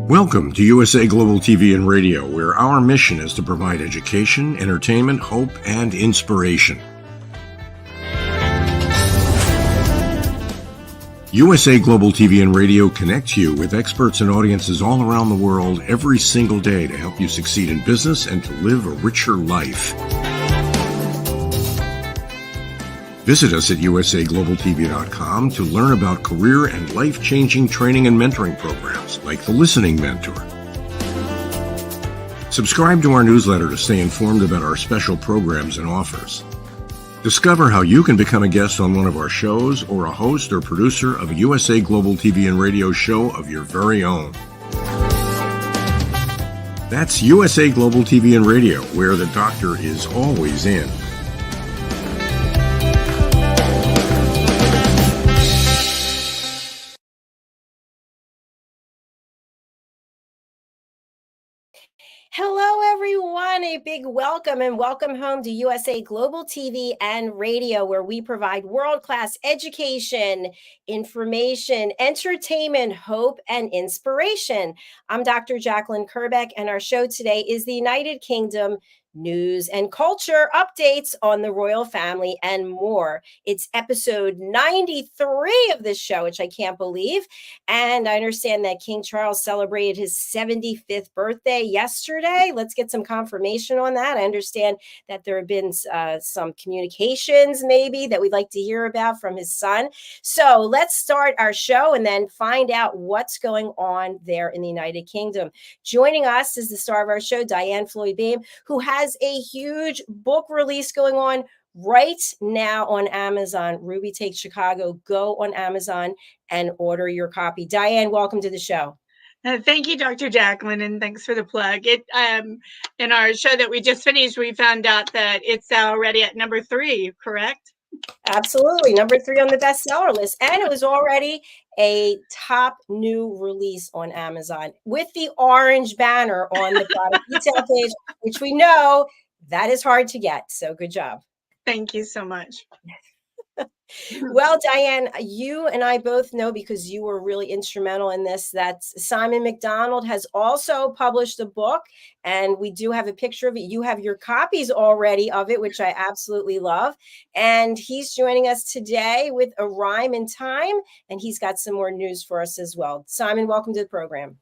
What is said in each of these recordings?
Welcome to USA Global TV and Radio, where our mission is to provide education, entertainment, hope, and inspiration. USA Global TV and Radio connects you with experts and audiences all around the world every single day to help you succeed in business and to live a richer life. Visit us at usaglobaltv.com to learn about career and life-changing training and mentoring programs like the Listening Mentor. Subscribe to our newsletter to stay informed about our special programs and offers. Discover how you can become a guest on one of our shows or a host or producer of a USA Global TV and Radio show of your very own. That's USA Global TV and Radio, where the doctor is always in. Hello, everyone. A big welcome and welcome home to USA Global TV and Radio, where we provide world-class education, information, entertainment, hope, and inspiration. I'm Dr. Jacalyn Kerbeck, and our show today is the United Kingdom news and culture updates on the royal family and more. It's episode 93 of this show, which I can't believe. And I understand that King Charles celebrated his 75th birthday yesterday. Let's get some confirmation on that. I understand that there have been some communications maybe that we'd like to hear about from his son. So let's start our show and then find out what's going on there in the United Kingdom. Joining us is the star of our show, DIANN BOEHM, who has a huge book release going on right now on Amazon. Ruby Takes Chicago. Go on Amazon and order your copy. DIANN, welcome to the show. Thank you, Dr. Jacalyn, and thanks for the plug. In our show that we just finished, we found out that it's already at number 3, correct? Absolutely. Number 3 on the bestseller list. And it was already a top new release on Amazon with the orange banner on the product detail page, which we know that is hard to get. So good job. Thank you so much. Well, DIANN, you and I both know, because you were really instrumental in this, that Simon MacDonald has also published a book, and we do have a picture of it. You have your copies already of it, which I absolutely love. And he's joining us today with a rhyme in time, and he's got some more news for us as well. Simon, welcome to the program.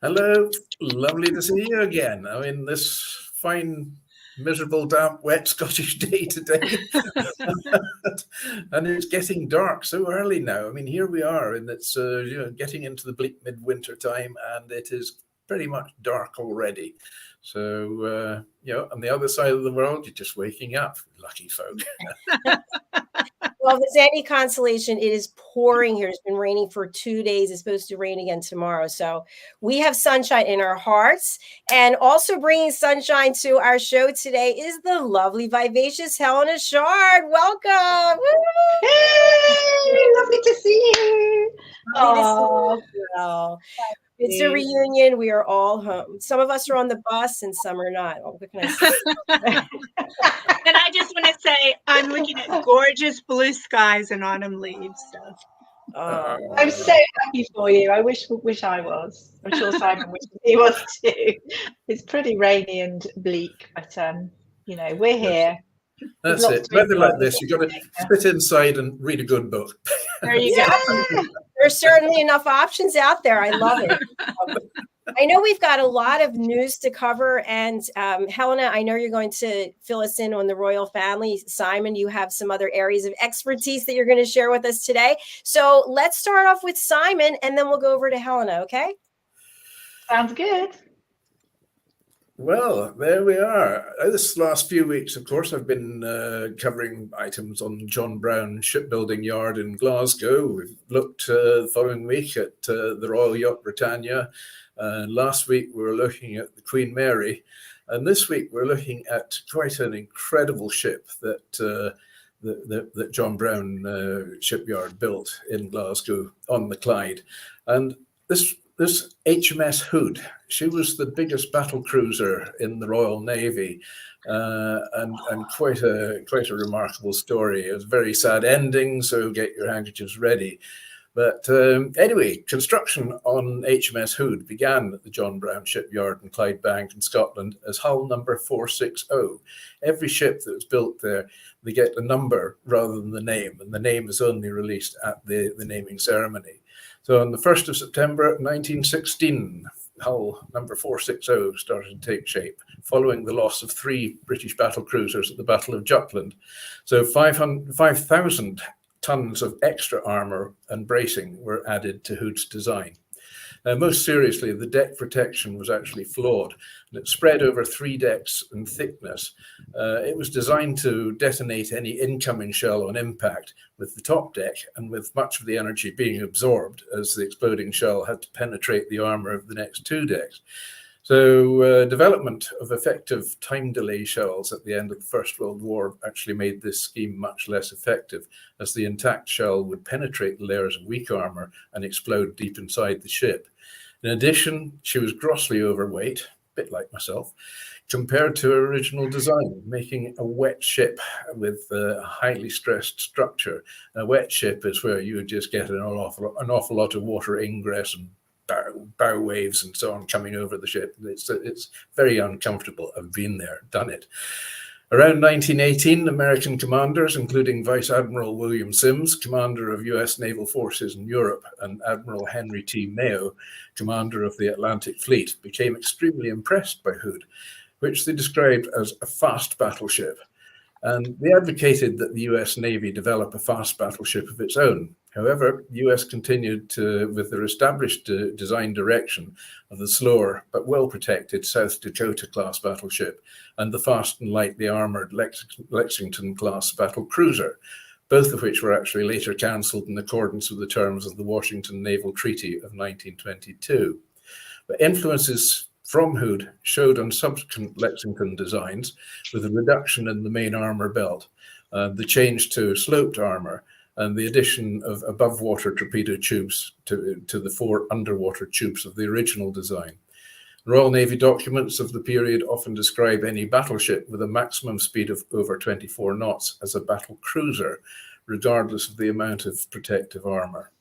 Hello. Lovely to see you again. I mean, this fine, miserable, damp, wet Scottish day today. And it's getting dark so early now. I mean, here we are, and it's getting into the bleak midwinter time, and it is pretty much dark already. So, on the other side of the world, you're just waking up, lucky folk. Well, if there's any consolation, it is pouring here. It's been raining for 2 days. It's supposed to rain again tomorrow. So we have sunshine in our hearts. And also bringing sunshine to our show today is the lovely, vivacious HELENA CHARD. Welcome. Woo! Hey, lovely to see you. Oh, it's a reunion. We are all home. Some of us are on the bus and some are not. Oh, what can I say? And I just want to say, I'm looking at gorgeous blue skies and autumn leaves. So. I'm so happy for you. I wish I was. I'm sure Simon wishes he was too. It's pretty rainy and bleak, but we're here. That's it. Weather like this, you've got to sit inside and read a good book. There you go. There's certainly enough options out there. I love it. I know we've got a lot of news to cover, and HELENA, I know you're going to fill us in on the royal family. Simon, you have some other areas of expertise that you're going to share with us today. So let's start off with Simon, and then we'll go over to HELENA, okay? Sounds good. Well, there we are. This last few weeks, of course, I've been covering items on John Brown Shipbuilding Yard in Glasgow. We've looked the following week at the Royal Yacht Britannia. Last week, we were looking at the Queen Mary. And this week, we're looking at quite an incredible ship that John Brown Shipyard built in Glasgow on the Clyde. And this HMS Hood, she was the biggest battle cruiser in the Royal Navy, and quite a remarkable story. It was a very sad ending, so get your handkerchiefs ready. But anyway, construction on HMS Hood began at the John Brown shipyard in Clydebank in Scotland as hull number 460. Every ship that was built there, they get a number rather than the name, and the name is only released at the naming ceremony. So on the 1st of September 1916, hull number 460 started to take shape, following the loss of 3 British battle cruisers at the Battle of Jutland. So 5,000 tons of extra armour and bracing were added to Hood's design. Most seriously, the deck protection was actually flawed, and it spread over 3 decks in thickness. It was designed to detonate any incoming shell on impact with the top deck, and with much of the energy being absorbed as the exploding shell had to penetrate the armour of the next 2 decks. So development of effective time delay shells at the end of the First World War actually made this scheme much less effective, as the intact shell would penetrate the layers of weak armour and explode deep inside the ship. In addition, she was grossly overweight, a bit like myself, compared to her original design, making a wet ship with a highly stressed structure. A wet ship is where you would just get an awful lot of water ingress and bow waves and so on coming over the ship. It's very uncomfortable. I've been there, done it. Around 1918, American commanders, including Vice Admiral William Sims, commander of U.S. naval forces in Europe, and Admiral Henry T. Mayo, commander of the Atlantic Fleet, became extremely impressed by Hood, which they described as a fast battleship. And they advocated that the US Navy develop a fast battleship of its own. However, the US continued with their established design direction of the slower but well-protected South Dakota-class battleship and the fast and lightly armoured Lexington-class battle cruiser, both of which were actually later cancelled in accordance with the terms of the Washington Naval Treaty of 1922. But influences from Hood showed on subsequent Lexington designs, with a reduction in the main armour belt, the change to sloped armour, and the addition of above-water torpedo tubes to the 4 underwater tubes of the original design. Royal Navy documents of the period often describe any battleship with a maximum speed of over 24 knots as a battle cruiser, regardless of the amount of protective armour.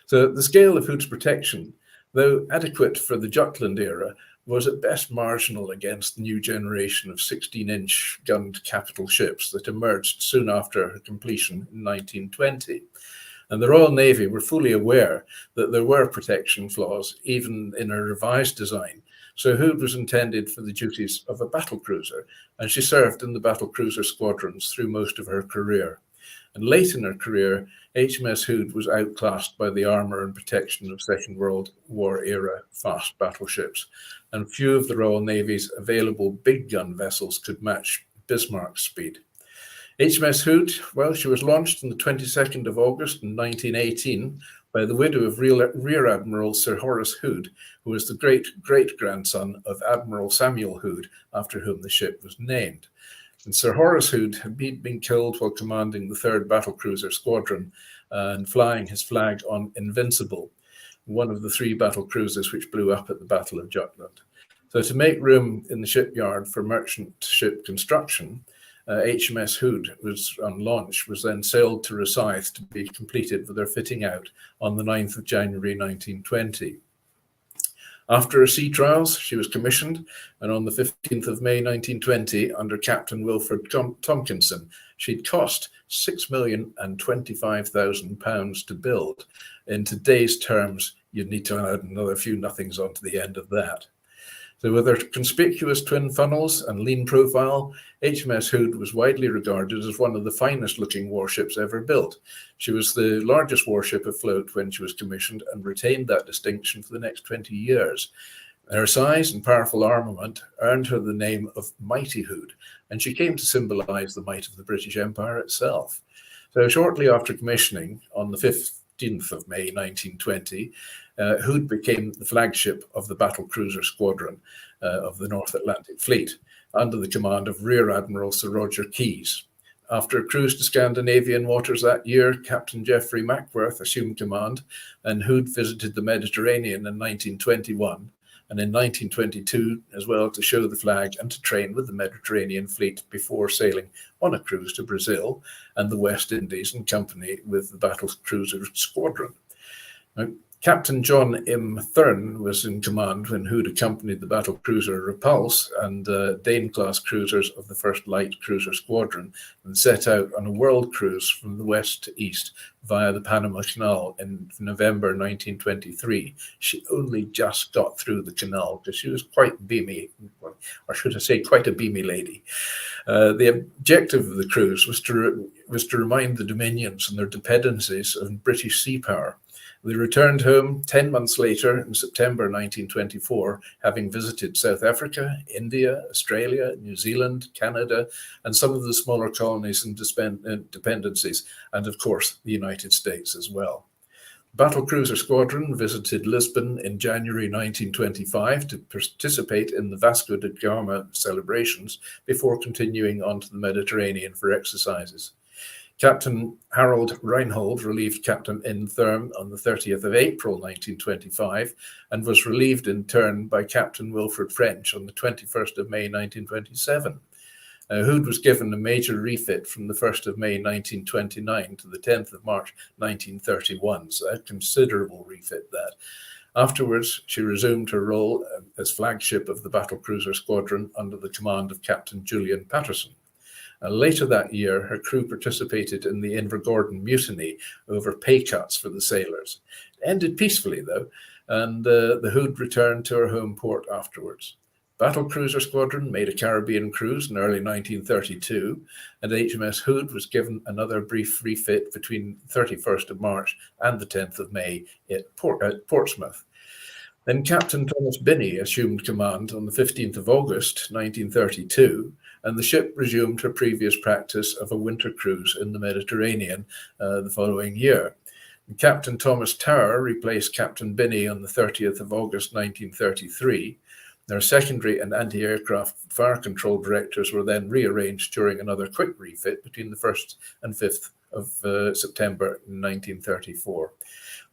So the scale of Hood's protection, though adequate for the Jutland era, was at best marginal against the new generation of 16-inch gunned capital ships that emerged soon after her completion in 1920. And the Royal Navy were fully aware that there were protection flaws even in a revised design. So Hood was intended for the duties of a battlecruiser, and she served in the battlecruiser squadrons through most of her career. And late in her career, HMS Hood was outclassed by the armour and protection of Second World War era fast battleships, and few of the Royal Navy's available big gun vessels could match Bismarck's speed. HMS Hood, well, she was launched on the 22nd of August in 1918 by the widow of Rear Admiral Sir Horace Hood, who was the great-great-grandson of Admiral Samuel Hood, after whom the ship was named. And Sir Horace Hood had been killed while commanding the 3rd Battlecruiser Squadron and flying his flag on Invincible, one of the 3 battle cruisers which blew up at the Battle of Jutland. So to make room in the shipyard for merchant ship construction, HMS Hood on launch was then sailed to Rosyth to be completed with their fitting out on the 9th of January 1920. After her sea trials, she was commissioned, and on the 15th of May 1920, under Captain Wilfred Tompkinson, she'd cost £6,025,000 to build. In today's terms, you'd need to add another few nothings onto the end of that. So with her conspicuous twin funnels and lean profile, HMS Hood was widely regarded as one of the finest looking warships ever built. She was the largest warship afloat when she was commissioned and retained that distinction for the next 20 years. Her size and powerful armament earned her the name of Mighty Hood, and she came to symbolize the might of the British Empire itself. So shortly after commissioning, on the 15th of May 1920, Hood became the flagship of the battlecruiser squadron of the North Atlantic Fleet, under the command of Rear Admiral Sir Roger Keyes. After a cruise to Scandinavian waters that year, Captain Geoffrey Mackworth assumed command, and Hood visited the Mediterranean in 1921, and in 1922 as well, to show the flag and to train with the Mediterranean Fleet before sailing on a cruise to Brazil and the West Indies in company with the battlecruiser squadron. Captain John M. Thurn was in command when Hood accompanied the battle cruiser Repulse and Dane-class cruisers of the 1st Light Cruiser Squadron and set out on a world cruise from the west to east via the Panama Canal in November 1923. She only just got through the canal because she was quite beamy, or should I say quite a beamy lady. The objective of the cruise was to remind the Dominions and their dependencies of British sea power. They returned home 10 months later in September 1924, having visited South Africa, India, Australia, New Zealand, Canada, and some of the smaller colonies and dependencies, and of course, the United States as well. Battle Cruiser Squadron visited Lisbon in January 1925 to participate in the Vasco da Gama celebrations before continuing on to the Mediterranean for exercises. Captain Harold Reinhold relieved Captain N. Thurn on the 30th of April 1925 and was relieved in turn by Captain Wilfred French on the 21st of May 1927. Hood was given a major refit from the 1st of May 1929 to the 10th of March 1931, so a considerable refit that. Afterwards, she resumed her role as flagship of the Battle Cruiser Squadron under the command of Captain Julian Patterson. Later that year, her crew participated in the Invergordon mutiny over pay cuts for the sailors. It ended peacefully, though, and the Hood returned to her home port afterwards. Battle Cruiser Squadron made a Caribbean cruise in early 1932, and HMS Hood was given another brief refit between the 31st of March and the 10th of May at Portsmouth. Then Captain Thomas Binney assumed command on the 15th of August 1932, and the ship resumed her previous practice of a winter cruise in the Mediterranean the following year. And Captain Thomas Tower replaced Captain Binney on the 30th of August 1933. Their secondary and anti-aircraft fire control directors were then rearranged during another quick refit between the 1st and 5th of September 1934.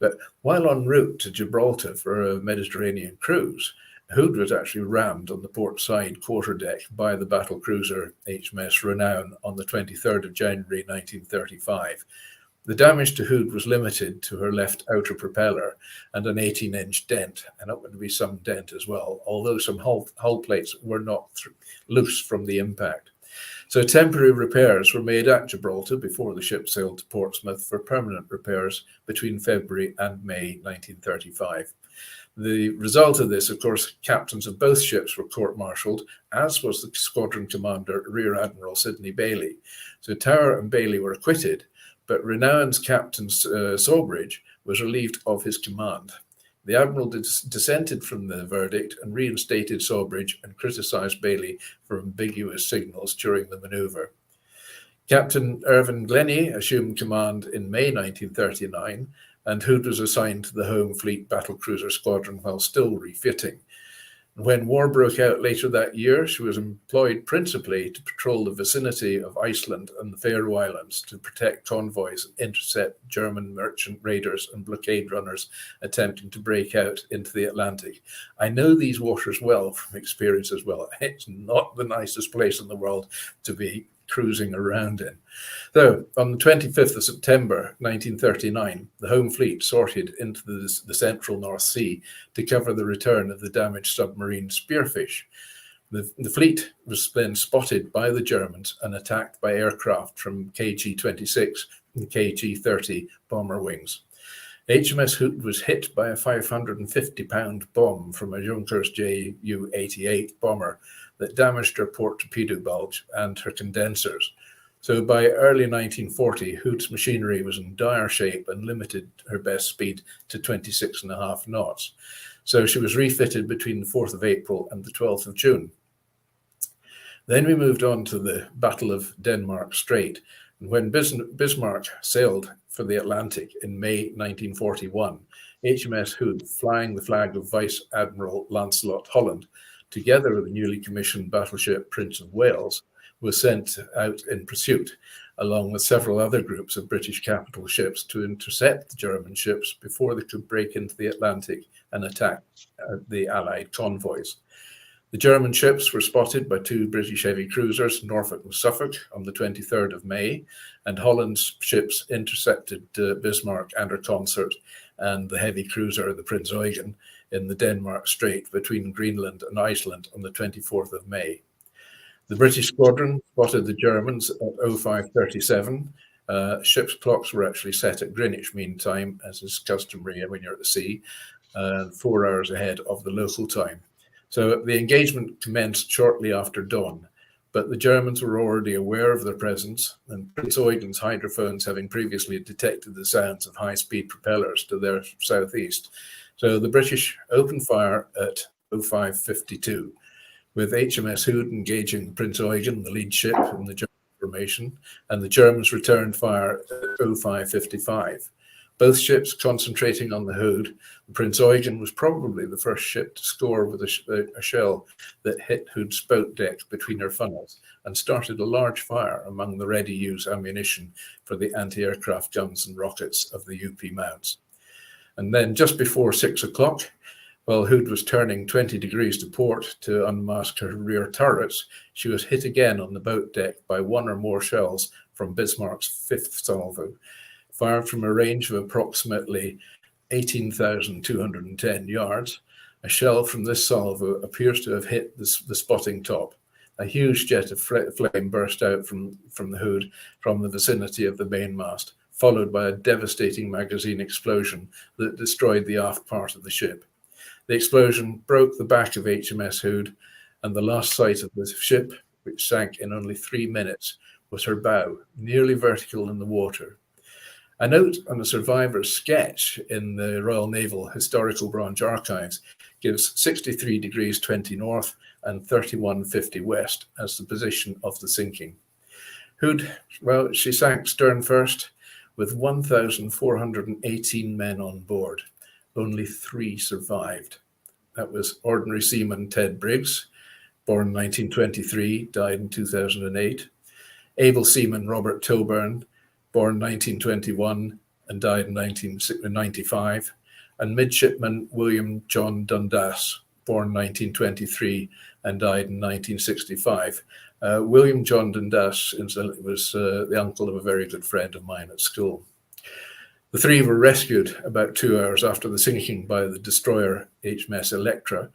But while en route to Gibraltar for a Mediterranean cruise, Hood was actually rammed on the port side quarterdeck by the battle cruiser HMS Renown on the 23rd of January 1935. The damage to Hood was limited to her left outer propeller and an 18-inch dent, and it would be some dent as well, although some hull plates were knocked loose from the impact. So temporary repairs were made at Gibraltar before the ship sailed to Portsmouth for permanent repairs between February and May 1935. The result of this, of course, captains of both ships were court-martialed, as was the squadron commander, Rear Admiral Sidney Bailey. So Tower and Bailey were acquitted, but Renown's Captain Sawbridge was relieved of his command. The Admiral dissented from the verdict and reinstated Sawbridge and criticised Bailey for ambiguous signals during the manoeuvre. Captain Irvin Glennie assumed command in May 1939, and Hood was assigned to the Home Fleet Battlecruiser Squadron while still refitting. When war broke out later that year, she was employed principally to patrol the vicinity of Iceland and the Faroe Islands to protect convoys and intercept German merchant raiders and blockade runners attempting to break out into the Atlantic. I know these waters well from experience as well. It's not the nicest place in the world to be cruising around in. So on the 25th of September 1939, the Home Fleet sorted into the central North Sea to cover the return of the damaged submarine Spearfish. The fleet was then spotted by the Germans and attacked by aircraft from KG-26 and KG-30 bomber wings. HMS Hood was hit by a 550-pound bomb from a Junkers Ju-88 bomber that damaged her port torpedo bulge and her condensers. So by early 1940, Hood's machinery was in dire shape and limited her best speed to 26.5 knots. So she was refitted between the 4th of April and the 12th of June. Then we moved on to the Battle of Denmark Strait. And when Bismarck sailed for the Atlantic in May 1941, HMS Hood, flying the flag of Vice Admiral Lancelot Holland, together with the newly commissioned battleship Prince of Wales, was sent out in pursuit, along with several other groups of British capital ships to intercept the German ships before they could break into the Atlantic and attack the Allied convoys. The German ships were spotted by 2 British heavy cruisers, Norfolk and Suffolk, on the 23rd of May, and Holland's ships intercepted Bismarck and her consort and the heavy cruiser, the Prince Eugen, in the Denmark Strait between Greenland and Iceland on the 24th of May. The British squadron spotted the Germans at 05:37. Ship's clocks were actually set at Greenwich Mean Time, as is customary when you're at the sea, 4 hours ahead of the local time. So the engagement commenced shortly after dawn, but the Germans were already aware of their presence, and Prince Eugen's hydrophones having previously detected the sounds of high-speed propellers to their southeast. So the British opened fire at 05:52, with HMS Hood engaging Prince Eugen, the lead ship in the German formation, and the Germans returned fire at 05:55. Both ships concentrating on the Hood. Prince Eugen was probably the first ship to score with a shell that hit Hood's boat deck between her funnels and started a large fire among the ready-use ammunition for the anti-aircraft guns and rockets of the UP mounts. And then just before 6 o'clock, while Hood was turning 20 degrees to port to unmask her rear turrets, she was hit again on the boat deck by one or more shells from Bismarck's fifth salvo, fired from a range of approximately 18,210 yards. A shell from this salvo appears to have hit the spotting top. A huge jet of flame burst out from the Hood from the vicinity of the mainmast, followed by a devastating magazine explosion that destroyed the aft part of the ship. The explosion broke the back of HMS Hood, and the last sight of the ship, which sank in only 3 minutes, was her bow, nearly vertical in the water. A note on a survivor's sketch in the Royal Naval Historical Branch Archives gives 63 degrees 20 north and 31:50 west as the position of the sinking. Hood, well, she sank stern first with 1,418 men on board. Only 3 survived. That was Ordinary Seaman Ted Briggs, born 1923, died in 2008. Able Seaman Robert Tilburn, born 1921 and died in 1995. And Midshipman William John Dundas, born 1923 and died in 1965. William John Dundas was the uncle of a very good friend of mine at school. The 3 were rescued about 2 hours after the sinking by the destroyer HMS Electra,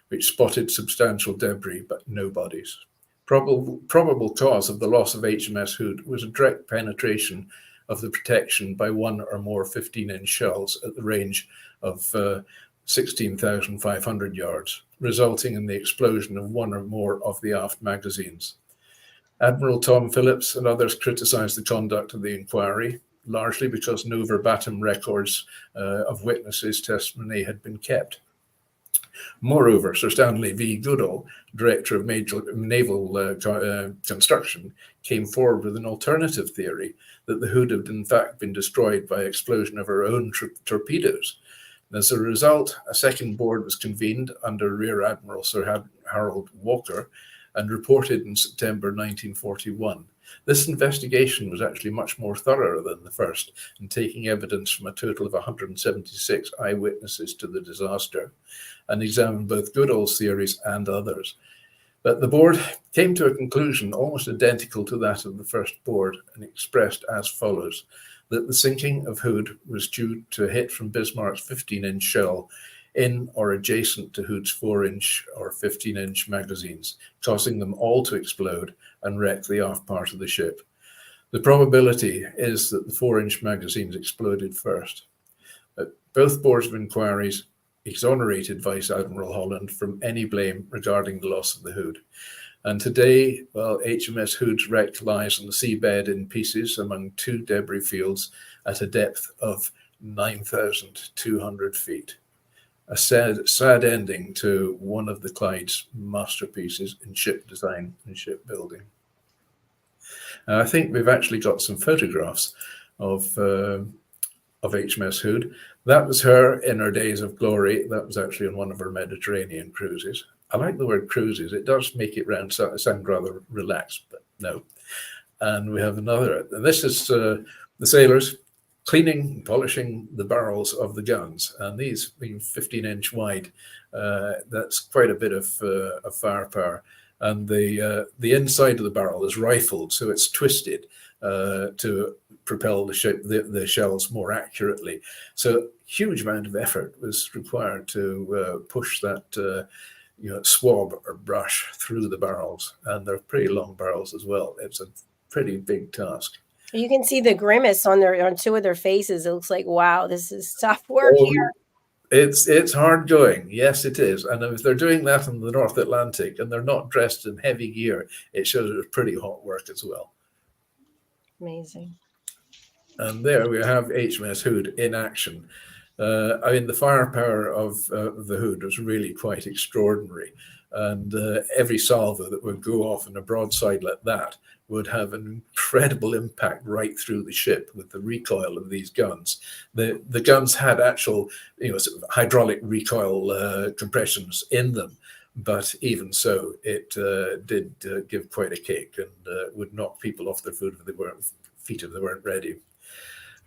which spotted substantial debris but no bodies. Probable cause of the loss of HMS Hood was a direct penetration of the protection by one or more 15-inch shells at the range of 16,500 yards, resulting in the explosion of one or more of the aft magazines. Admiral Tom Phillips and others criticised the conduct of the inquiry, largely because no verbatim records of witnesses' testimony had been kept. Moreover, Sir Stanley V. Goodall, Director of Naval Construction, came forward with an alternative theory that the Hood had in fact been destroyed by explosion of her own torpedoes. And as a result, a second board was convened under Rear Admiral Sir Harold Walker and reported in September 1941. This investigation was actually much more thorough than the first, in taking evidence from a total of 176 eyewitnesses to the disaster, and examined both Goodall's theories and others. But the board came to a conclusion almost identical to that of the first board, and expressed as follows: that the sinking of Hood was due to a hit from Bismarck's 15-inch shell in or adjacent to Hood's 4-inch or 15-inch magazines, causing them all to explode and wreck the aft part of the ship. The probability is that the 4-inch magazines exploded first. Both boards of inquiries exonerated Vice Admiral Holland from any blame regarding the loss of the Hood. And today, well, HMS Hood's wreck lies on the seabed in pieces among 2 debris fields at a depth of 9,200 feet. A sad ending to one of the Clyde's masterpieces in ship design and shipbuilding. I think we've actually got some photographs of HMS Hood. That was her in her days of glory. That was actually on one of her Mediterranean cruises. I like the word cruises. It does make it sound rather relaxed, but no. And we have another. And this is the sailors cleaning, polishing the barrels of the guns, and these being 15-inch wide, that's quite a bit of firepower. And the inside of the barrel is rifled, so it's twisted, to propel the ship, the shells more accurately. So huge amount of effort was required to push that swab or brush through the barrels, and they're pretty long barrels as well. It's a pretty big task. You can see the grimace on two of their faces. It looks like, wow, this is tough work here. It's hard going. Yes, it is. And if they're doing that in the North Atlantic and they're not dressed in heavy gear, it shows it was pretty hot work as well. Amazing. And there we have HMS Hood in action. I mean, the firepower of the Hood was really quite extraordinary. And every salvo that would go off in a broadside like that would have an incredible impact right through the ship with the recoil of these guns. The guns had actual, sort of hydraulic recoil compressions in them, but even so, it did give quite a kick and would knock people off their feet if they weren't ready.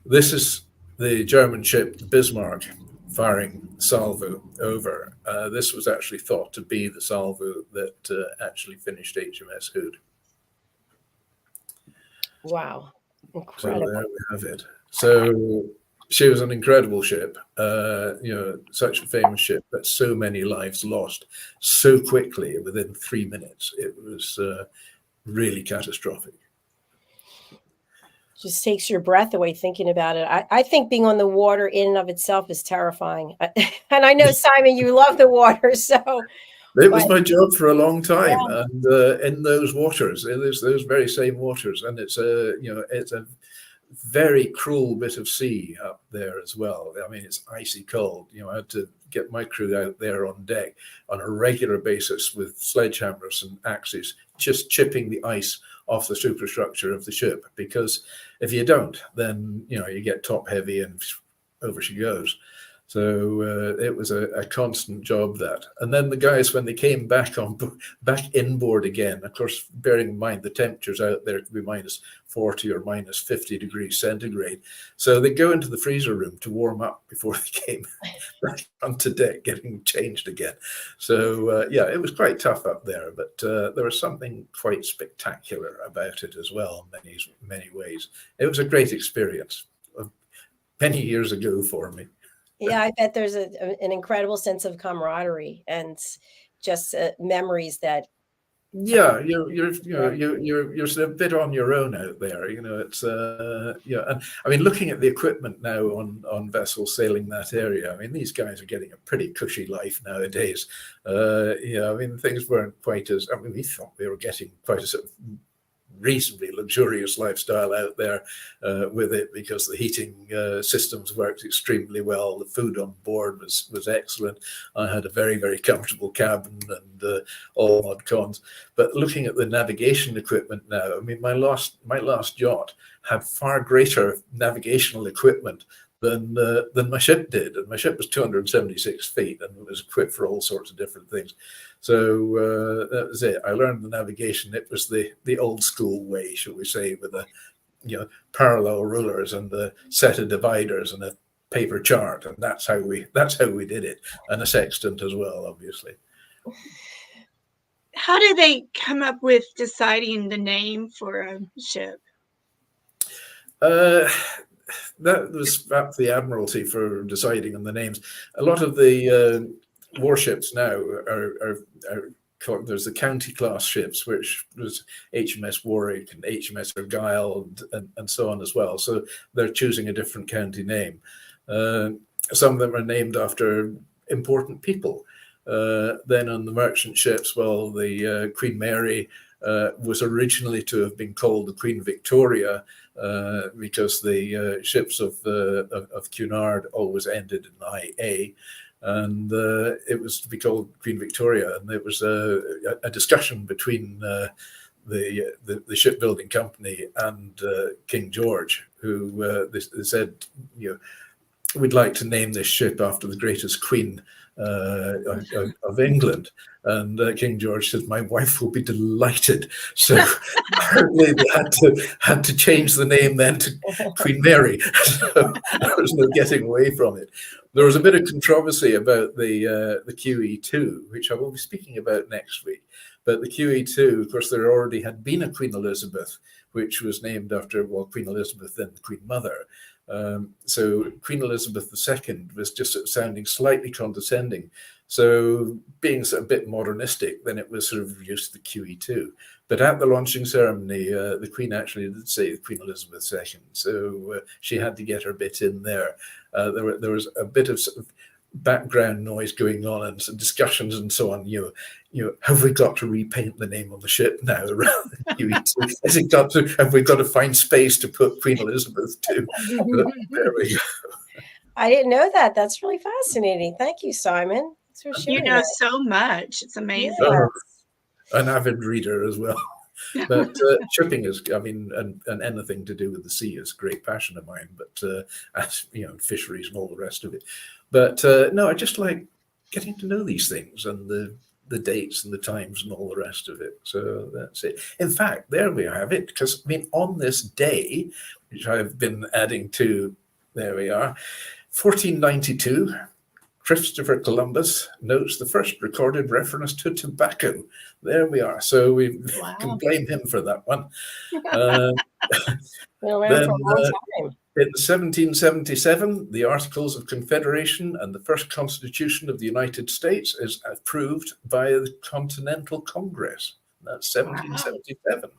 This is the German ship Bismarck firing salvo over. This was actually thought to be the salvo that actually finished HMS Hood. Wow, incredible. So there we have it. So she was an incredible ship, such a famous ship, but so many lives lost so quickly within 3 minutes. It was really catastrophic. Just takes your breath away thinking about it. I think being on the water in and of itself is terrifying. And I know, Simon, you love the water, so... It was my job for a long time, yeah. And in those waters, in those very same waters, and it's a very cruel bit of sea up there as well. I mean, it's icy cold. I had to get my crew out there on deck on a regular basis with sledgehammers and axes, just chipping the ice off the superstructure of the ship, because if you don't, then you get top heavy and over she goes. So it was a constant job, that. And then the guys, when they came back inboard again, of course, bearing in mind the temperatures out there could be minus 40 or minus 50 degrees centigrade. So they go into the freezer room to warm up before they came back onto deck, getting changed again. So yeah, it was quite tough up there, but there was something quite spectacular about it as well in many ways. It was a great experience many years ago for me. Yeah, I bet there's an incredible sense of camaraderie and just memories that. Yeah, you're sort of a bit on your own out there. It's and I mean, looking at the equipment now on vessels sailing that area, I mean, these guys are getting a pretty cushy life nowadays. I mean, things weren't quite as. I mean, we thought we were getting quite a sort of reasonably luxurious lifestyle out there with it, because the heating systems worked extremely well. The food on board was excellent. I had a very, very comfortable cabin and all odd cons. But looking at the navigation equipment now, I mean, my last yacht had far greater navigational equipment than my ship did, and my ship was 276 feet and it was equipped for all sorts of different things. So that was it. I learned the navigation. It was the old school way, shall we say, with the parallel rulers and the set of dividers and a paper chart, and that's how we did it, and a sextant as well, obviously. How did they come up with deciding the name for a ship? That was up to the Admiralty for deciding on the names. A lot of the warships now are called, there's the county class ships, which was HMS Warwick and HMS Argyle and so on as well. So they're choosing a different county name. Some of them are named after important people. Then on the merchant ships, well, the Queen Mary was originally to have been called the Queen Victoria, because the ships of Cunard always ended in IA, and it was to be called Queen Victoria. And there was a discussion between the shipbuilding company and King George, who they said, we'd like to name this ship after the greatest queen of England. And King George says, my wife will be delighted. So apparently they had to change the name then to Queen Mary. So there was no getting away from it. There was a bit of controversy about the QE2, which I will be speaking about next week. But the QE2, of course, there already had been a Queen Elizabeth, which was named after, well, Queen Elizabeth, then the Queen Mother. So Queen Elizabeth II was just sounding slightly condescending. So being a bit modernistic, then it was sort of used to the QE2. But at the launching ceremony, the Queen actually did say Queen Elizabeth II. So she had to get her bit in there. There was a bit of, sort of background noise going on and some discussions and so on. You know, have we got to repaint the name on the ship now around the QE2? Has it got to? Have we got to find space to put Queen Elizabeth to? There we go. I didn't know that. That's really fascinating. Thank you, Simon. Thanks for sharing You know that. so much. It's amazing. Yes. An avid reader as well. But shipping is, I mean, and anything to do with the sea is a great passion of mine. But as you know, fisheries and all the rest of it. But no, I just like getting to know these things and the dates and the times and all the rest of it. So that's it. In fact, there we have it. Because I mean, on this day, which I've been adding to, there we are, 1492. Christopher Columbus notes the first recorded reference to tobacco. There we are. So we can blame him for that one. Been around for a long time. In 1777, the Articles of Confederation and the first Constitution of the United States is approved by the Continental Congress. That's 1777. Wow.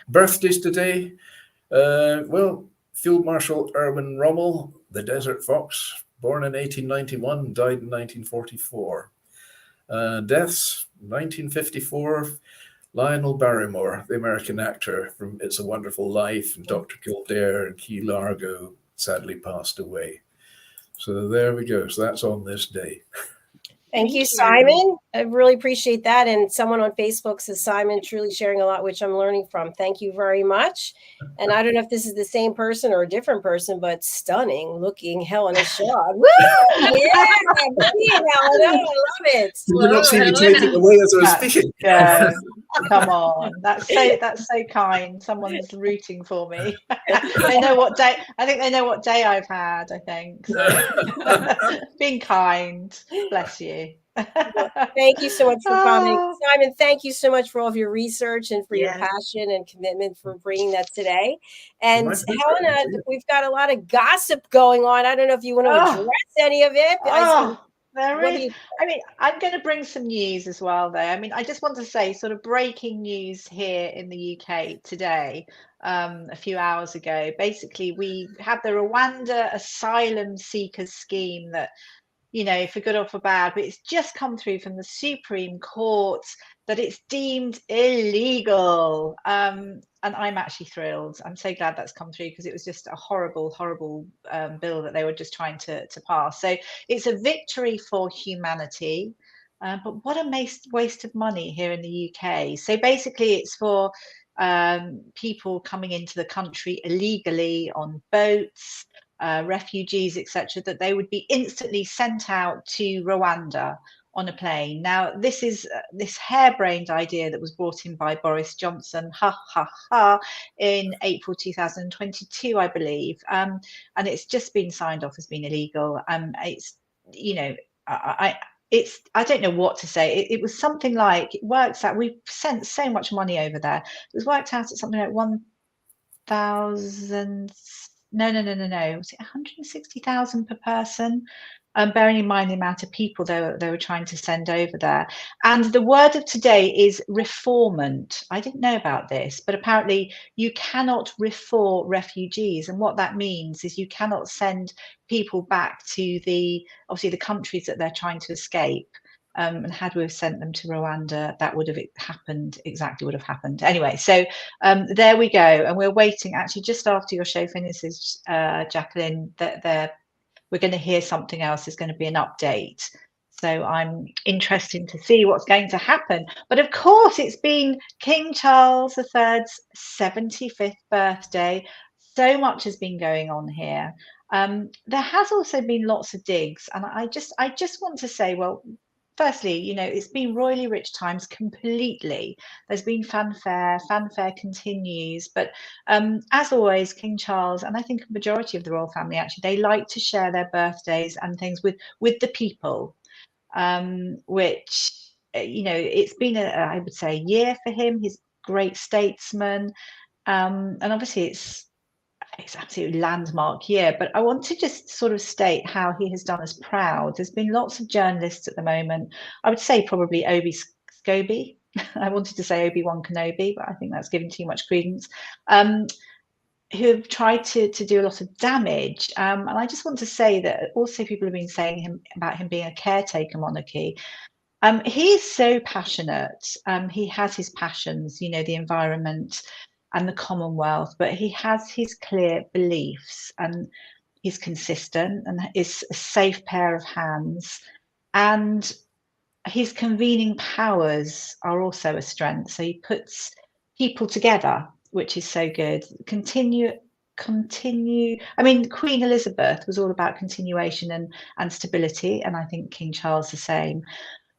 Birthdays today, well, Field Marshal Erwin Rommel, the Desert Fox, born in 1891, died in 1944. Deaths, 1954, Lionel Barrymore, the American actor from It's a Wonderful Life and Dr. Kildare and Key Largo, sadly passed away. So there we go. So that's on this day. Thank you, Simon. I really appreciate that. And someone on Facebook says, Simon, truly sharing a lot, which I'm learning from. Thank you very much. And I don't know if this is the same person or a different person, but stunning looking Helena Shaw. Woo! Yeah, brilliant, Helena. I love it. You did not see me taking away as I was speaking. Yeah. Come on, that's so kind. Someone's rooting for me. They know what day. I think they know what day I've had. I think so. Being kind. Bless you. Thank you so much for coming, Simon. Thank you so much for all of your research and for your passion and commitment for bringing that today. And Helena, we've got a lot of gossip going on. I don't know if you want to address any of it. There is. I mean, I'm going to bring some news as well, though. I mean, I just want to say sort of breaking news here in the UK today, a few hours ago. Basically, we had the Rwanda asylum seekers scheme that, you know, for good or for bad, but it's just come through from the Supreme Court that it's deemed illegal. And I'm actually thrilled. I'm so glad that's come through because it was just a horrible, horrible bill that they were just trying to pass. So it's a victory for humanity. But what a waste of money here in the UK. So basically it's for people coming into the country illegally on boats, refugees, etc., that they would be instantly sent out to Rwanda on a plane. Now, this is this harebrained idea that was brought in by Boris Johnson, in April 2022, I believe, and it's just been signed off as being illegal. It's, you know, I don't know what to say. It was something like, it works out, we've sent so much money over there. It was worked out at something like 1,000. No. Was it 160,000 per person? Bearing in mind the amount of people they were trying to send over there. And the word of today is reformant. I didn't know about this, but apparently you cannot refor refugees. And what that means is you cannot send people back to obviously the countries that they're trying to escape. And had we sent them to Rwanda, that would have happened, exactly would have happened. Anyway, so there we go. And we're waiting, actually, just after your show finishes, Jacalyn, we're going to hear something else. There's going to be an update. So I'm interested to see what's going to happen. But of course, it's been King Charles III's 75th birthday. So much has been going on here. There has also been lots of digs. And I just want to say, well, firstly, you know, it's been royally rich times completely. There's been fanfare continues, but as always, King Charles, and I think a majority of the royal family actually, they like to share their birthdays and things with the people, which it's been I would say, a year for him. He's a great statesman, and obviously it's absolutely landmark year. But I want to just sort of state how he has done us proud. There's been lots of journalists at the moment. I would say probably Obi Scobie. I wanted to say Obi-Wan Kenobi, but I think that's giving too much credence. Who have tried to do a lot of damage. And I just want to say that also people have been saying about him being a caretaker monarchy. He's so passionate. He has his passions, the environment and the Commonwealth, but he has his clear beliefs, and he's consistent and is a safe pair of hands. And his convening powers are also a strength. So he puts people together, which is so good. Continue. I mean, Queen Elizabeth was all about continuation and stability, and I think King Charles the same,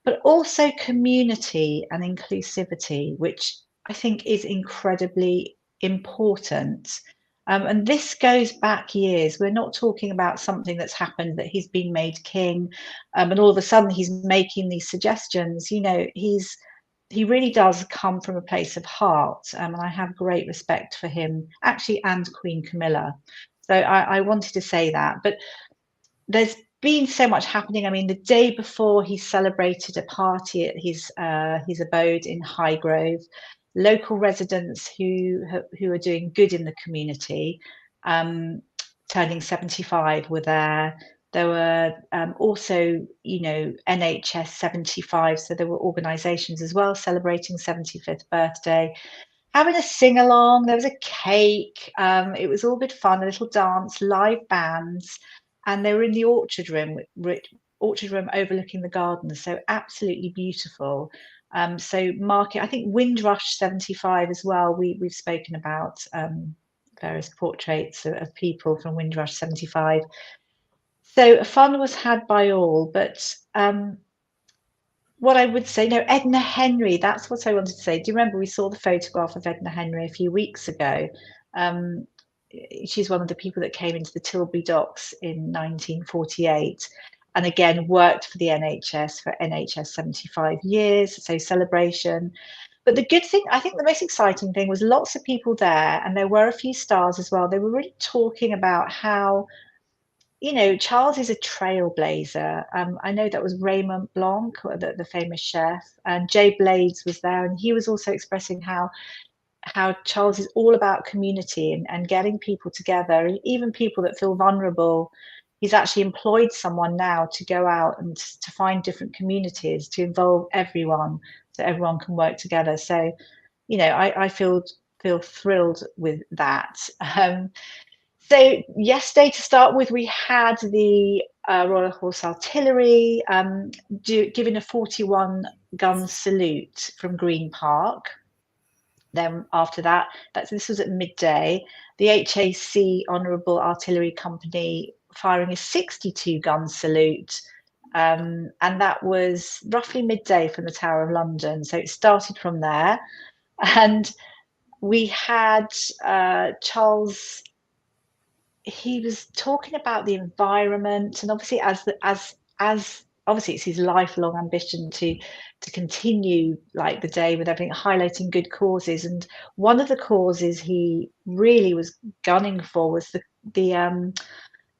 but also community and inclusivity, which I think is incredibly important. And this goes back years. We're not talking about something that's happened, that he's been made king, and all of a sudden he's making these suggestions. He really does come from a place of heart, and I have great respect for him, actually, and Queen Camilla. So I wanted to say that. But there's been so much happening. I mean, the day before, he celebrated a party at his abode in Highgrove. Local residents who are doing good in the community, turning 75, were there. There were also, NHS 75, so there were organisations as well celebrating 75th birthday, having a sing-along. There was a cake. It was all good fun, a little dance, live bands, and they were in the orchard room overlooking the garden, so absolutely beautiful. So market, I think Windrush 75 as well. We've spoken about various portraits of people from Windrush 75. So fun was had by all, but what I would say, Edna Henry, that's what I wanted to say. Do you remember we saw the photograph of Edna Henry a few weeks ago? She's one of the people that came into the Tilbury docks in 1948, and again worked for the NHS for NHS 75 years, so celebration. But the good thing, I think the most exciting thing, was lots of people there, and there were a few stars as well. They were really talking about how, Charles is a trailblazer. I know that was Raymond Blanc, the famous chef, and Jay Blades was there, and he was also expressing how Charles is all about community and getting people together, even people that feel vulnerable. He's actually employed someone now to go out and to find different communities, to involve everyone, so everyone can work together. So, I feel thrilled with that. So yesterday, to start with, we had the Royal Horse Artillery giving a 41-gun salute from Green Park. Then after that, this was at midday, the HAC Honourable Artillery Company firing a 62-gun salute, and that was roughly midday from the Tower of London. So it started from there, and we had Charles. He was talking about the environment, and obviously obviously it's his lifelong ambition to continue like the day with everything, highlighting good causes. And one of the causes he really was gunning for was the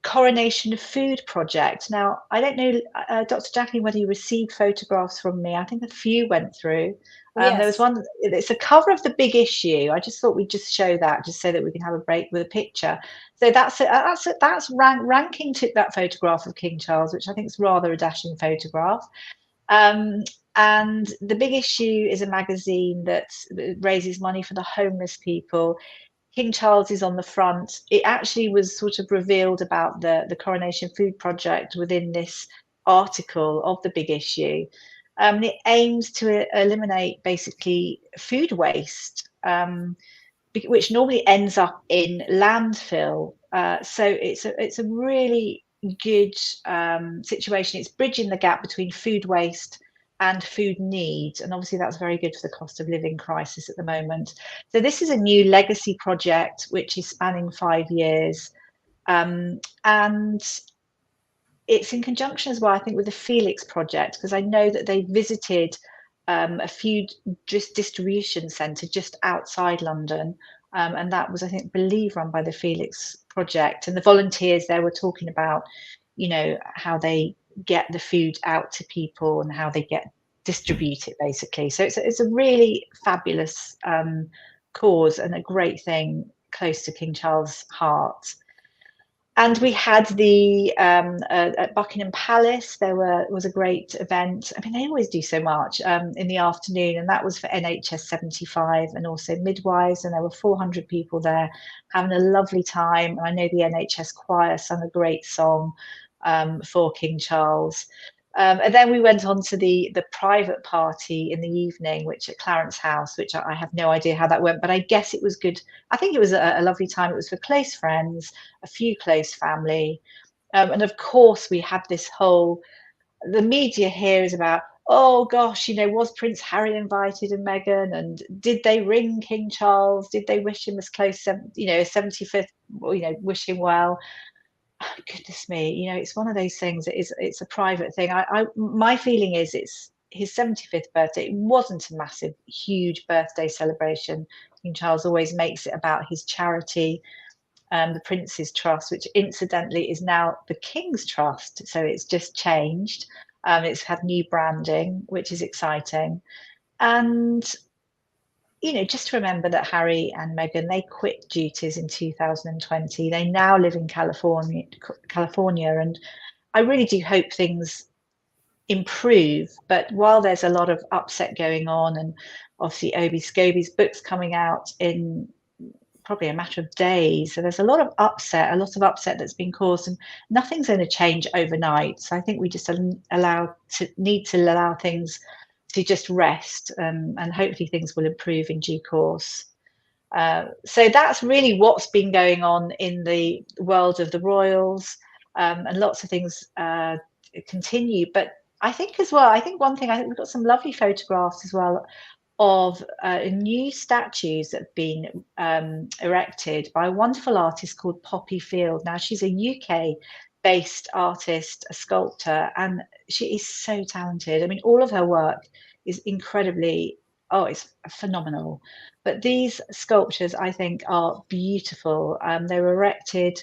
Coronation Food Project. Now, I don't know, Dr. Jacalyn, whether you received photographs from me. I think a few went through. Yes. There was one, it's a cover of the big issue. I just thought we'd just show that, just so that we can have a break with a picture. So Ranking took that photograph of King Charles, which I think is rather a dashing photograph. And the big issue is a magazine that raises money for the homeless people. King Charles is on the front. It actually was sort of revealed about the Coronation Food Project within this article of the big issue. It aims to eliminate basically food waste, which normally ends up in landfill. So it's a really good situation. It's bridging the gap between food waste and food needs, and obviously that's very good for the cost of living crisis at the moment. So this is a new legacy project which is spanning 5 years, and it's in conjunction as well, I think, with the Felix project, because I know that they visited a food distribution centre just outside London. And that was, I believe, run by the Felix Project. And the volunteers there were talking about, how they get the food out to people and how they distribute it, basically. So it's a really fabulous cause and a great thing close to King Charles' heart. And we had at Buckingham Palace, was a great event. I mean, they always do so much in the afternoon, and that was for NHS 75 and also midwives, and there were 400 people there having a lovely time. And I know the NHS choir sung a great song for King Charles. And then we went on to the private party in the evening, which at Clarence House, which I have no idea how that went, but I guess it was good. I think it was a lovely time. It was for close friends, a few close family. And of course, we had the media here is about, oh gosh, was Prince Harry invited and Meghan? And did they ring King Charles? Did they wish him as close, 75th, wish him well? Goodness me, it's one of those things. It's a private thing. My feeling is it's his 75th birthday. It wasn't a massive, huge birthday celebration. King Charles always makes it about his charity, the Prince's Trust, which incidentally is now the King's Trust. So it's just changed. It's had new branding, which is exciting. And just to remember that Harry and Meghan, they quit duties in 2020. They now live in California, and I really do hope things improve. But while there's a lot of upset going on, and obviously Obi Scobie's book's coming out in probably a matter of days, so there's a lot of upset that's been caused, and nothing's going to change overnight. So I think we just need to allow things to just rest, and hopefully things will improve in due course. So that's really what's been going on in the world of the royals, and lots of things continue. But I think one thing, we've got some lovely photographs as well of new statues that have been erected by a wonderful artist called Poppy Field. Now, she's a UK-based artist, a sculptor, and she is so talented. I mean, all of her work is incredibly, it's phenomenal. But these sculptures, I think, are beautiful. They were erected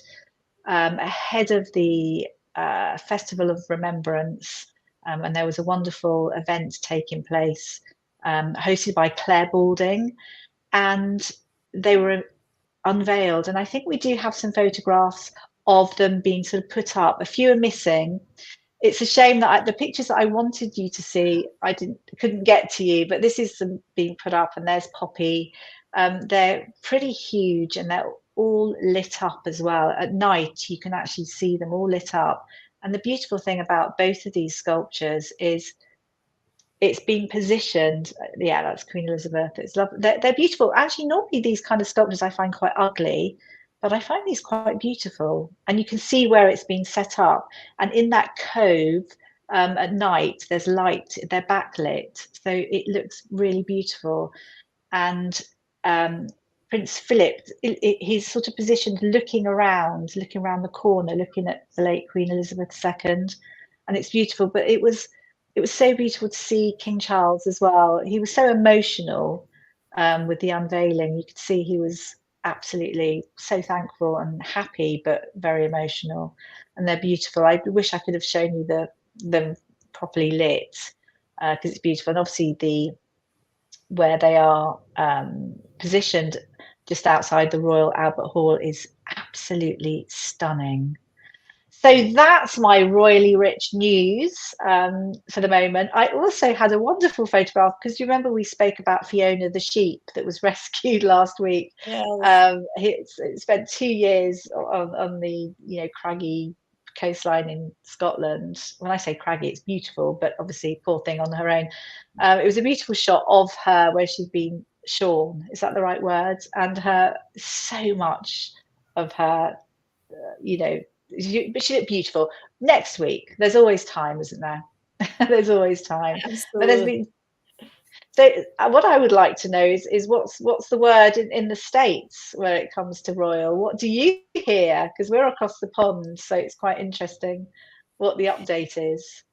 ahead of the Festival of Remembrance, and there was a wonderful event taking place, hosted by Claire Balding, and they were unveiled. And I think we do have some photographs of them being sort of put up. A few are missing. It's a shame that the pictures that I wanted you to see, I couldn't get to you, but this is them being put up, and there's Poppy. They're pretty huge, and they're all lit up as well. At night, you can actually see them all lit up. And the beautiful thing about both of these sculptures is it's been positioned. Yeah, that's Queen Elizabeth. It's lovely. They're beautiful. Actually, normally these kind of sculptures I find quite ugly, but I find these quite beautiful. And you can see where it's been set up. And in that cove at night, there's light. They're backlit, so it looks really beautiful. And Prince Philip, he's sort of positioned looking around the corner, looking at the late Queen Elizabeth II, and it's beautiful. But it was so beautiful to see King Charles as well. He was so emotional with the unveiling. You could see he was absolutely so thankful and happy, but very emotional. And they're beautiful. I wish I could have shown you them properly lit, because it's beautiful. And obviously where they are positioned just outside the Royal Albert Hall is absolutely stunning. So that's my royally rich news for the moment. I also had a wonderful photograph, because you remember we spoke about Fiona the sheep that was rescued last week. Yes. It spent 2 years on the craggy coastline in Scotland. When I say craggy, it's beautiful, but obviously poor thing on her own. It was a beautiful shot of her where she'd been shorn. Is that the right word? And so much of her, but she looked beautiful. Next week, there's always time, isn't there? There's always time. Absolutely. But there's been. So what I would like to know is what's the word in the States where it comes to royal? What do you hear? Because we're across the pond, so it's quite interesting what the update is.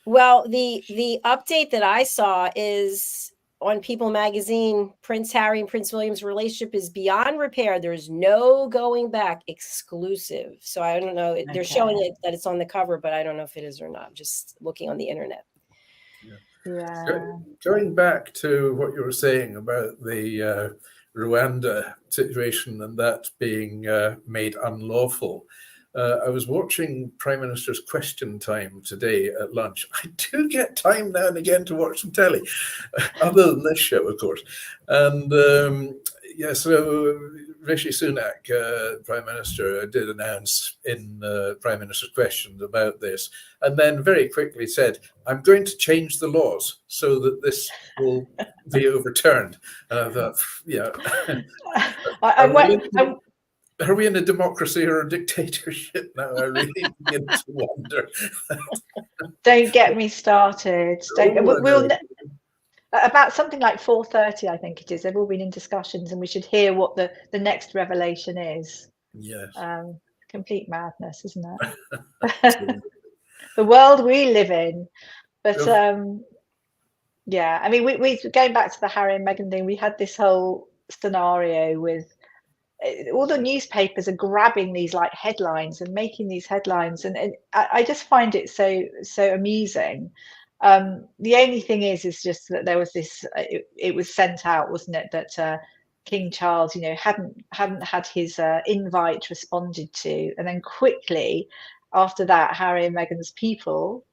Well, the update that I saw is on People magazine. Prince Harry and Prince William's relationship is beyond repair. There's no going back. Exclusive. So I don't know. They're showing Okay. it that it's on the cover, but I don't know if it is or not. I'm just looking on the internet. Yeah. Going back to what you were saying about the Rwanda situation and that being made unlawful, I was watching Prime Minister's Question Time today at lunch. I do get time now and again to watch some telly, other than this show, of course. And so Rishi Sunak, Prime Minister, did announce in Prime Minister's Questions about this, and then very quickly said, "I'm going to change the laws so that this will be overturned." And I thought, yeah. Are we in a democracy or a dictatorship now? I really begin to wonder. Don't get me started. About something like 4:30, I think it is. They've all been in discussions, and we should hear what the next revelation is. Yes. Complete madness, isn't it? The world we live in. But yeah, I mean, we going back to the Harry and Meghan thing. We had this whole scenario with all the newspapers are grabbing these like headlines and making these headlines, and I just find it so amusing. The only thing is just that there was this. It was sent out, wasn't it, that King Charles, hadn't had his invite responded to, and then quickly after that, Harry and Meghan's people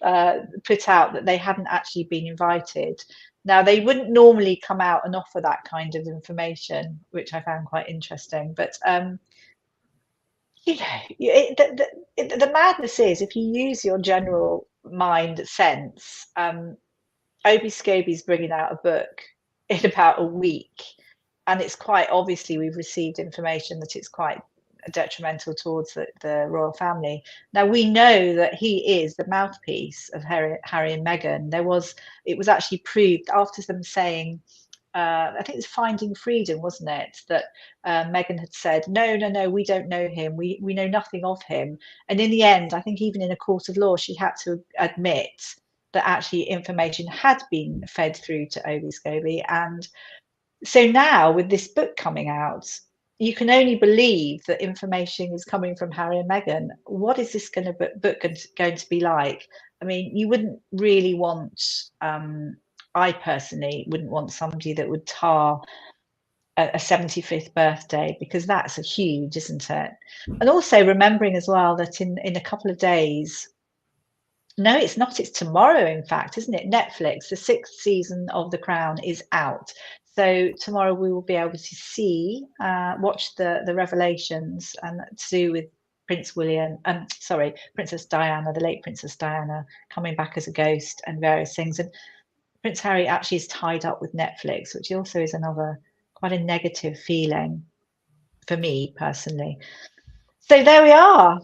put out that they hadn't actually been invited. Now, they wouldn't normally come out and offer that kind of information, which I found quite interesting. But, the madness is, if you use your general mind sense, Obi Scobie's bringing out a book in about a week. And it's quite obviously we've received information that it's quite detrimental towards the royal family. Now we know that he is the mouthpiece of Harry and Meghan. It was actually proved after them saying, I think it's Finding Freedom, wasn't it, that Meghan had said, no, we don't know him, we know nothing of him. And in the end, I think even in a court of law, she had to admit that actually information had been fed through to Obi Scobie. And so now with this book coming out, you can only believe that information is coming from Harry and Meghan. What is this going to be like? I mean, you wouldn't really want, I personally wouldn't want somebody that would tar a 75th birthday, because that's a huge, isn't it? And also remembering as well that in a couple of days, no, it's not, it's tomorrow, in fact, isn't it? Netflix, the 6th season of The Crown is out. So tomorrow we will be able to see, watch the revelations and to do with Princess Diana, the late Princess Diana, coming back as a ghost and various things. And Prince Harry actually is tied up with Netflix, which also is another quite a negative feeling for me personally. So there we are.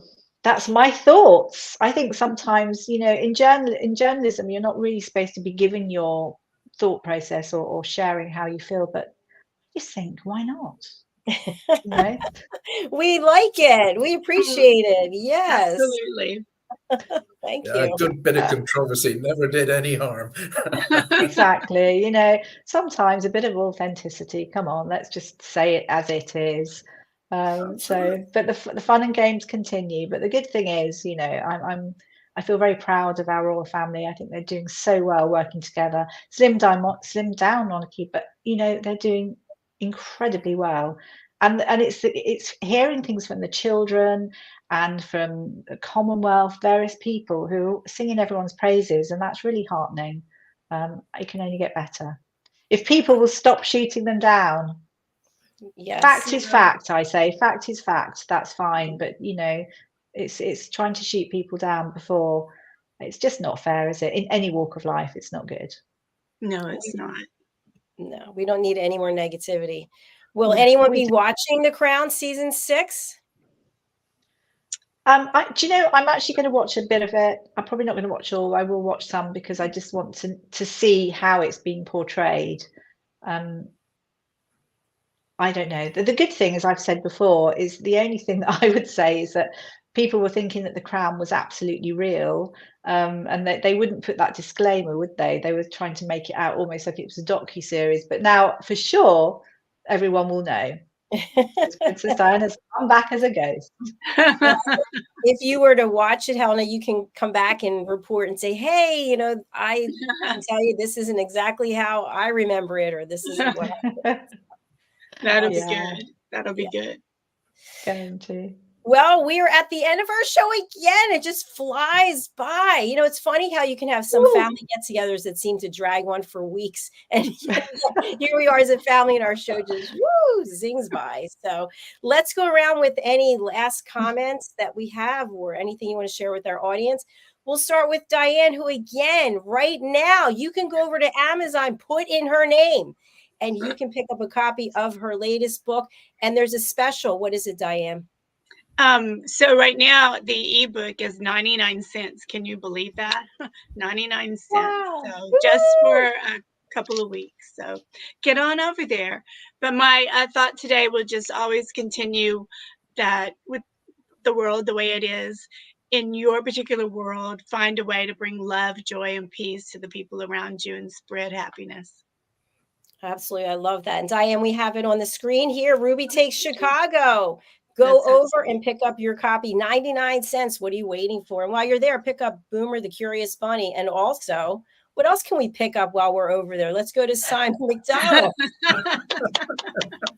That's my thoughts. I think sometimes, in journalism, you're not really supposed to be giving your thought process or sharing how you feel, but just think, why not? We like it. We appreciate it. Yes. Absolutely. Thank you. A good bit of controversy never did any harm. Exactly. Sometimes a bit of authenticity. Come on, let's just say it as it is. But the fun and games continue. But the good thing is, I feel very proud of our royal family. I think they're doing so well working together. Slimmed down monarchy, but they're doing incredibly well. And it's hearing things from the children and from the Commonwealth, various people who are singing everyone's praises, and that's really heartening. It can only get better if people will stop shooting them down. Yes. Fact is fact, I say. Fact is fact. That's fine, but it's trying to shoot people down before. It's just not fair, is it? In any walk of life, it's not good. No, it's not. No, we don't need any more negativity. Will anyone be watching The Crown season 6? I'm actually going to watch a bit of it. I'm probably not going to watch all. I will watch some because I just want to see how it's being portrayed. I don't know. The good thing, as I've said before, is the only thing that I would say is that people were thinking that The Crown was absolutely real, and they wouldn't put that disclaimer, would they? They were trying to make it out almost like it was a docu-series. But now, for sure, everyone will know. Princess Diana's come back as a ghost. If you were to watch it, Helena, you can come back and report and say, hey, you know, I can tell you this isn't exactly how I remember it, or this isn't what That'll be good. That'll be good. Going to. Well, we are at the end of our show again. It just flies by. You know, it's funny how you can have some family get-togethers that seem to drag one for weeks. And here we are as a family, and our show just zings by. So let's go around with any last comments that we have, or anything you want to share with our audience. We'll start with Diane, who, again, right now, you can go over to Amazon, put in her name, and you can pick up a copy of her latest book. And there's a special. What is it, Diane? So right now the ebook is 99 cents. Can you believe that? 99 cents. Wow. So just for a couple of weeks. So get on over there. But my thought today will just always continue that with the world the way it is, in your particular world, find a way to bring love, joy, and peace to the people around you and spread happiness. Absolutely. I love that. And Diane, we have it on the screen here. Ruby Takes Chicago. Go over and pick up your copy, 99 cents. What are you waiting for? And while you're there, pick up Boomer the Curious Bunny. And also, what else can we pick up while we're over there? Let's go to Simon McDonald.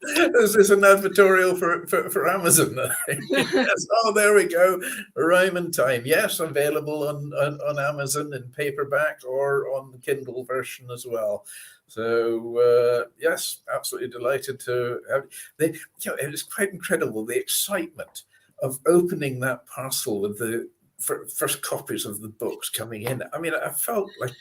This is an advertorial for Amazon. Yes. Oh, there we go. Rhyme and Time. Yes, available on Amazon in paperback or on the Kindle version as well. So yes, absolutely delighted to have. You know, it was quite incredible, the excitement of opening that parcel with the first copies of the books coming in. I mean, I felt like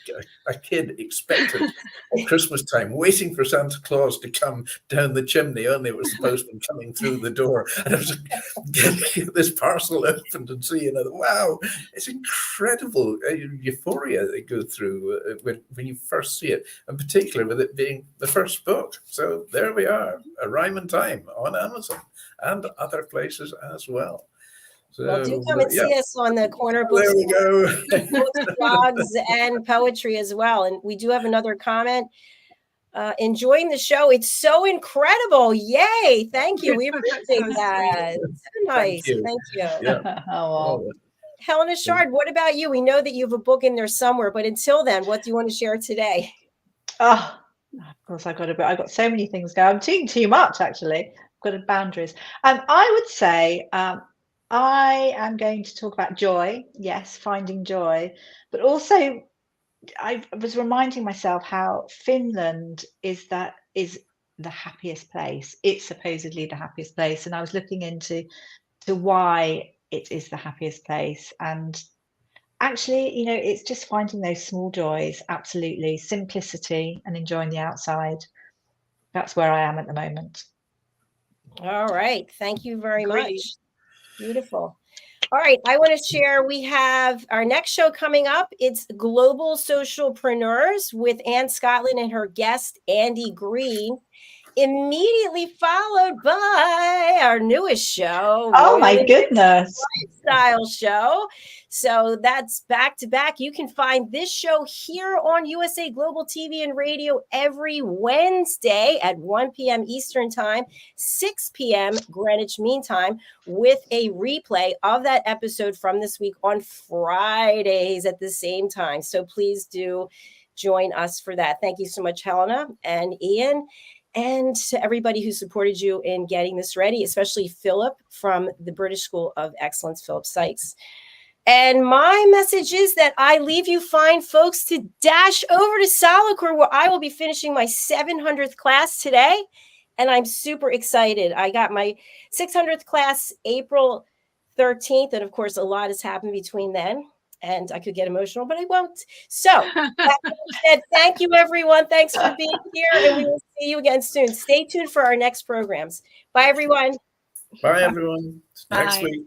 a kid expected at Christmas time, waiting for Santa Claus to come down the chimney. Only it was the postman coming through the door, and I was like, get this parcel opened and see, wow, it's incredible euphoria they go through when you first see it, and particularly with it being the first book. So there we are, A Rhyme and Time on Amazon and other places as well. So, well, do come and see us on the corner books. There we go. Books, blogs, and poetry as well. And we do have another comment. Enjoying the show. It's so incredible. Yay. Thank you. We appreciate that. So nice. Thank you. Yeah. Oh, Helena CHARD, what about you? We know that you have a book in there somewhere, but until then, what do you want to share today? Oh, of course, I've got so many things going. I'm doing too much, actually. I've got boundaries. I would say I am going to talk about joy. Yes, finding joy, but also I was reminding myself how Finland is the happiest place. It's supposedly the happiest place, and I was looking into why it is the happiest place. And actually, you know, it's just finding those small joys. Absolutely, simplicity and enjoying the outside. That's where I am at the moment. All right, thank you very much. Beautiful. All right, I want to share, we have our next show coming up. It's Global Socialpreneurs with Ann Scotland and her guest, Andy Green, immediately followed by our newest show. Oh, my goodness. Lifestyle show. So that's back to back. You can find this show here on USA Global TV and Radio every Wednesday at 1 p.m. Eastern Time, 6 p.m. Greenwich Mean Time, with a replay of that episode from this week on Fridays at the same time. So please do join us for that. Thank you so much, Helena and Ian, and to everybody who supported you in getting this ready, especially Philip from the British School of Excellence, Philip Sykes. And my message is that I leave you fine folks to dash over to Solacor, where I will be finishing my 700th class today. And I'm super excited. I got my 600th class April 13th. And of course, a lot has happened between then. And I could get emotional, but I won't. So that being said, thank you, everyone. Thanks for being here. And we will see you again soon. Stay tuned for our next programs. Bye, everyone. Bye, everyone. Bye. Next week.